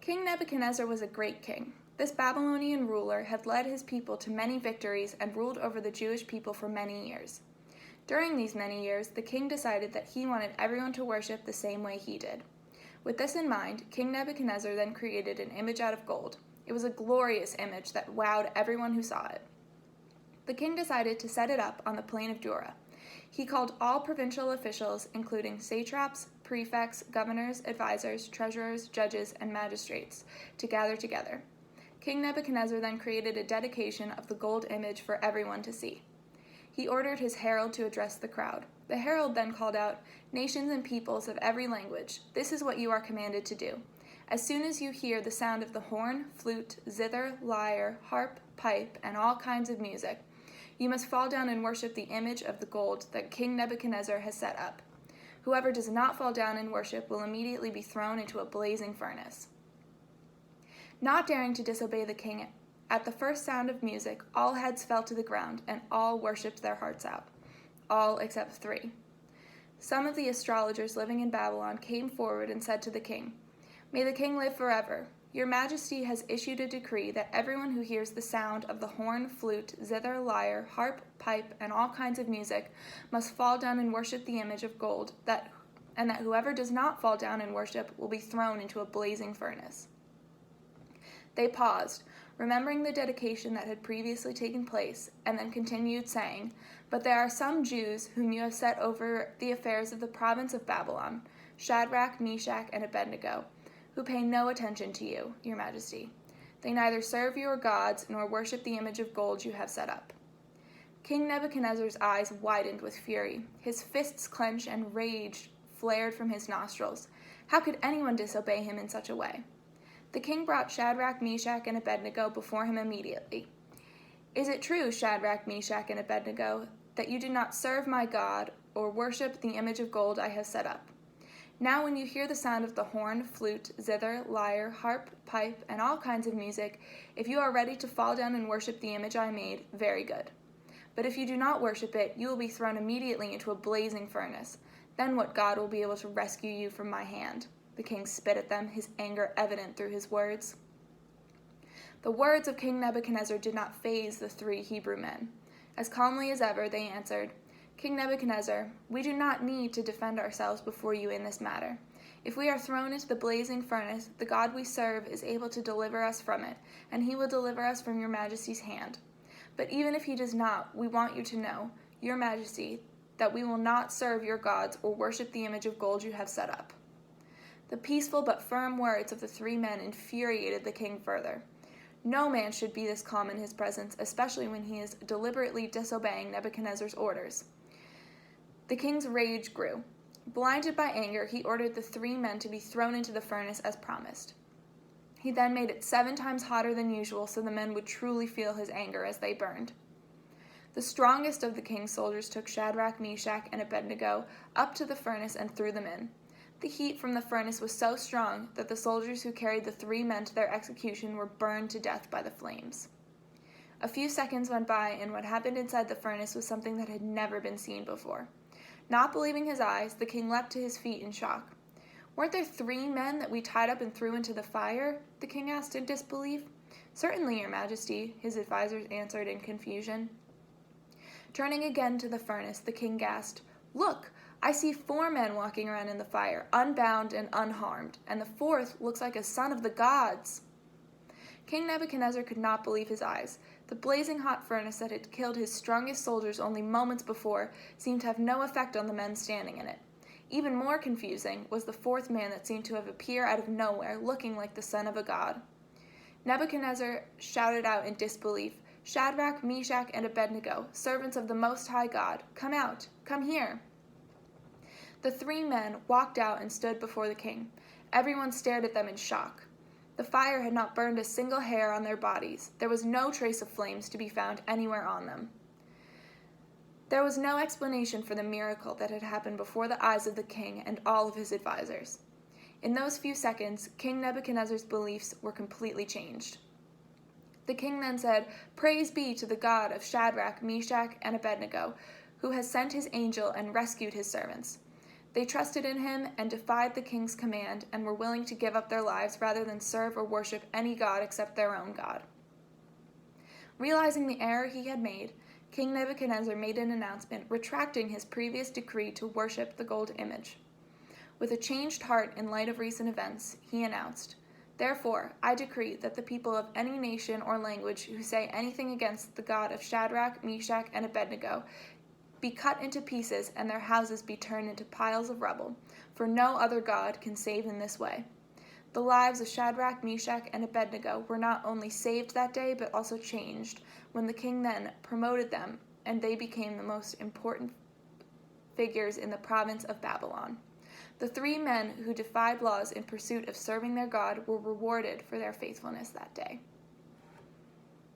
King Nebuchadnezzar was a great king. This Babylonian ruler had led his people to many victories and ruled over the Jewish people for many years. During these many years, the king decided that he wanted everyone to worship the same way he did. With this in mind, King Nebuchadnezzar then created an image out of gold. It was a glorious image that wowed everyone who saw it. The king decided to set it up on the plain of Dura. He called all provincial officials, including satraps, prefects, governors, advisors, treasurers, judges, and magistrates, to gather together. King Nebuchadnezzar then created a dedication of the gold image for everyone to see. He ordered his herald to address the crowd. The herald then called out, "Nations and peoples of every language, this is what you are commanded to do. As soon as you hear the sound of the horn, flute, zither, lyre, harp, pipe, and all kinds of music, you must fall down and worship the image of the gold that King Nebuchadnezzar has set up. Whoever does not fall down and worship will immediately be thrown into a blazing furnace." Not daring to disobey the king, at the first sound of music, all heads fell to the ground, and all worshipped their hearts out. All except 3. Some of the astrologers living in Babylon came forward and said to the king, "May the king live forever. Your Majesty has issued a decree that everyone who hears the sound of the horn, flute, zither, lyre, harp, pipe, and all kinds of music must fall down and worship the image of gold, and that whoever does not fall down and worship will be thrown into a blazing furnace." They paused, remembering the dedication that had previously taken place, and then continued saying, "But there are some Jews whom you have set over the affairs of the province of Babylon, Shadrach, Meshach, and Abednego, who pay no attention to you, your Majesty. They neither serve your gods nor worship the image of gold you have set up." King Nebuchadnezzar's eyes widened with fury. His fists clenched and rage flared from his nostrils. How could anyone disobey him in such a way? The king brought Shadrach, Meshach, and Abednego before him immediately. "Is it true, Shadrach, Meshach, and Abednego, that you do not serve my God or worship the image of gold I have set up? Now when you hear the sound of the horn, flute, zither, lyre, harp, pipe, and all kinds of music, if you are ready to fall down and worship the image I made, very good. But if you do not worship it, you will be thrown immediately into a blazing furnace. Then what God will be able to rescue you from my hand?" The king spit at them, his anger evident through his words. The words of King Nebuchadnezzar did not faze the 3 Hebrew men. As calmly as ever, they answered, "King Nebuchadnezzar, we do not need to defend ourselves before you in this matter. If we are thrown into the blazing furnace, the God we serve is able to deliver us from it, and he will deliver us from your Majesty's hand. But even if he does not, we want you to know, your Majesty, that we will not serve your gods or worship the image of gold you have set up." The peaceful but firm words of the 3 men infuriated the king further. No man should be this calm in his presence, especially when he is deliberately disobeying Nebuchadnezzar's orders. The king's rage grew. Blinded by anger, he ordered the 3 men to be thrown into the furnace as promised. He then made it 7 times hotter than usual so the men would truly feel his anger as they burned. The strongest of the king's soldiers took Shadrach, Meshach, and Abednego up to the furnace and threw them in. The heat from the furnace was so strong that the soldiers who carried the 3 men to their execution were burned to death by the flames. A few seconds went by, and what happened inside the furnace was something that had never been seen before. Not believing his eyes, the king leapt to his feet in shock. "Weren't there 3 men that we tied up and threw into the fire?" the king asked in disbelief. "Certainly, your Majesty," his advisors answered in confusion. Turning again to the furnace, the king gasped, "Look! I see 4 men walking around in the fire, unbound and unharmed, and the 4th looks like a son of the gods." King Nebuchadnezzar could not believe his eyes. The blazing hot furnace that had killed his strongest soldiers only moments before seemed to have no effect on the men standing in it. Even more confusing was the 4th man that seemed to have appeared out of nowhere, looking like the son of a god. Nebuchadnezzar shouted out in disbelief, "Shadrach, Meshach, and Abednego, servants of the Most High God, come out, come here." The 3 men walked out and stood before the king. Everyone stared at them in shock. The fire had not burned a single hair on their bodies. There was no trace of flames to be found anywhere on them. There was no explanation for the miracle that had happened before the eyes of the king and all of his advisors. In those few seconds, King Nebuchadnezzar's beliefs were completely changed. The king then said, "Praise be to the God of Shadrach, Meshach, and Abednego, who has sent his angel and rescued his servants. They trusted in him and defied the king's command and were willing to give up their lives rather than serve or worship any god except their own God. Realizing the error he had made, King Nebuchadnezzar made an announcement retracting his previous decree to worship the gold image. With a changed heart in light of recent events, he announced, "Therefore, I decree that the people of any nation or language who say anything against the God of Shadrach, Meshach, and Abednego be cut into pieces and their houses be turned into piles of rubble, for no other God can save in this way." The lives of Shadrach, Meshach, and Abednego were not only saved that day, but also changed, when the king then promoted them, and they became the most important figures in the province of Babylon. The 3 men who defied laws in pursuit of serving their God were rewarded for their faithfulness that day.